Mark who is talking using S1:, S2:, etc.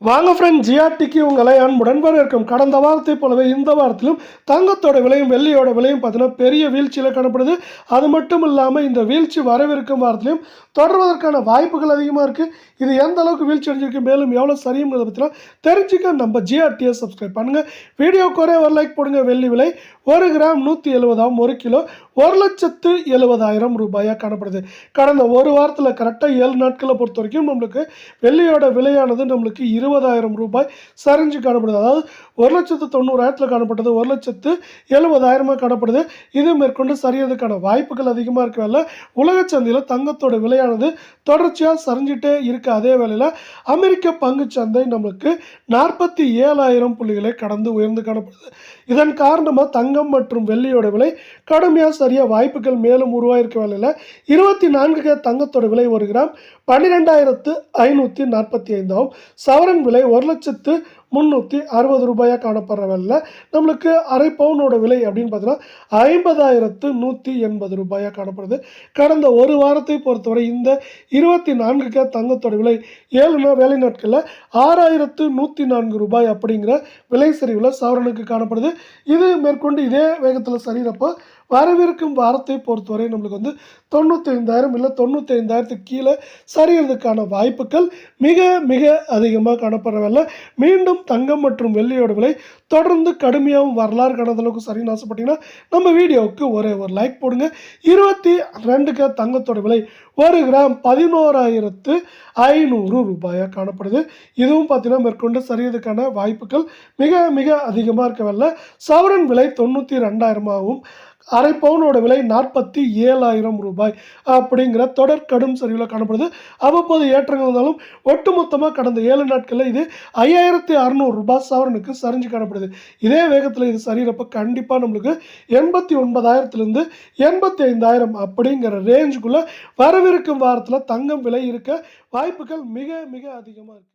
S1: வாங்க ஃப்ரெண்ட், ஜிஆர்டிக்கு உங்களை அன்புடன் வரவேற்கும். கடந்த வாரத்தை போலவே இந்த வாரத்திலும் தங்கத்தோட விலையும் வெள்ளியோட விலையும் பார்த்தீங்கன்னா பெரிய வீழ்ச்சியில் காணப்படுது. அது மட்டும் இல்லாமல் இந்த வீழ்ச்சி வரவிருக்கும் வாரத்திலையும் தொடர்வதற்கான வாய்ப்புகள் அதிகமாக இருக்குது. இது எந்த அளவுக்கு வீழ்ச்சி அடைஞ்சிருக்கு, மேலும் எவ்வளோ சரியுங்கிறத பற்றிலாம் தெரிஞ்சுக்க நம்ம ஜிஆர்டியை சப்ஸ்கிரைப் பண்ணுங்கள். வீடியோக்கு ஒரே ஒரு லைக் போடுங்க. வெள்ளி விலை 1 கிராம் 170, 1 கிலோ 1,70,000 ரூபாயாக காணப்படுது. கடந்த ஒரு வாரத்தில் கரெக்டாக 7 நாட்களை பொறுத்த வரைக்கும் நம்மளுக்கு வெள்ளியோட விலையானது நம்மளுக்கு 20,000 ரூபாய் சரிஞ்சு காணப்படுது. அதாவது 1,90,000 காணப்பட்டது 1,70,000 காணப்படுது. இது மேற்கொண்டு சரியதுக்கான வாய்ப்புகள் அதிகமாக இருக்கல. உலக சந்தையில் தங்கத்தோட விலையானது தொடர்ச்சியாக சரிஞ்சிட்டே இருக்க அதே வேளையில் அமெரிக்க பங்கு சந்தை நம்மளுக்கு 47,000 புள்ளிகளை கடந்து உயர்ந்து காணப்படுது. இதன் காரணமாக தங்கம் மற்றும் வெள்ளியோட விலை கடுமையாக சரிய வாய்ப்புகள் மேலும் உருவாயிருக்க வேலையில் 24 தங்கத்தோட விலை 1 கிராம் 12,545 சவரன் விலை 1,360 ரூபாயாக காணப்படுற வேலையில் நம்மளுக்கு அரை பவுனோட விலை அப்படின்னு பார்த்தீங்கன்னா 50,180 ரூபாயாக காணப்படுது. கடந்த ஒரு வாரத்தை பொறுத்தவரை இந்த 24 தங்கத்தோட விலை 7 வேலை நாட்களில் 6,104 ரூபாய் அப்படிங்கிற விலை சரிவில் சவரனுக்கு காணப்படுது. இது மேற்கொண்டு இதே வேகத்தில் சரிகிறப்போ வரவிருக்கும் வாரத்தை பொறுத்தவரை நம்மளுக்கு 95,000 இல்லை 95,000 கீழே சரியறதுக்கான வாய்ப்புகள் மிக மிக அதிகமாக காணப்படுறதில்ல. மீண்டும் தங்கம் மற்றும் வெள்ளியோட விலை தொடர்ந்து கடுமையாகவும் வரலாறு காணாத அளவுக்கு சரின்னு ஆசைப்பட்டீங்கன்னா நம்ம வீடியோவுக்கு ஒரே ஒரு லைக் போடுங்க. 22 தங்கத்தோட விலை 1 கிராம் 11,500 ரூபாயாக காணப்படுது. இதுவும் பார்த்தீங்கன்னா மேற்கொண்டு சரியதுக்கான வாய்ப்புகள் மிக மிக அதிகமாக இருக்கவில்லை. சவரன் விலை 92,000ஆகவும் அரை பவுனோட விலை 47,000 ரூபாய் அப்படிங்கிற தொடர் கடும் சரிவில் காணப்படுது. அவ்வப்போது ஏற்றங்கள் இருந்தாலும் ஒட்டுமொத்தமாக கடந்த 7 நாட்களில் இது 5,600 ரூபாய் சவரனுக்கு சரிஞ்சு காணப்படுது. இதே வேகத்தில் இது சரிகிறப்ப கண்டிப்பாக நம்மளுக்கு 89,000 85,000 அப்படிங்கிற ரேஞ்சுக்குள்ளே வரவிருக்கும் வாரத்தில் தங்கம் விலை இருக்க வாய்ப்புகள் மிக மிக அதிகமாக இருக்குது.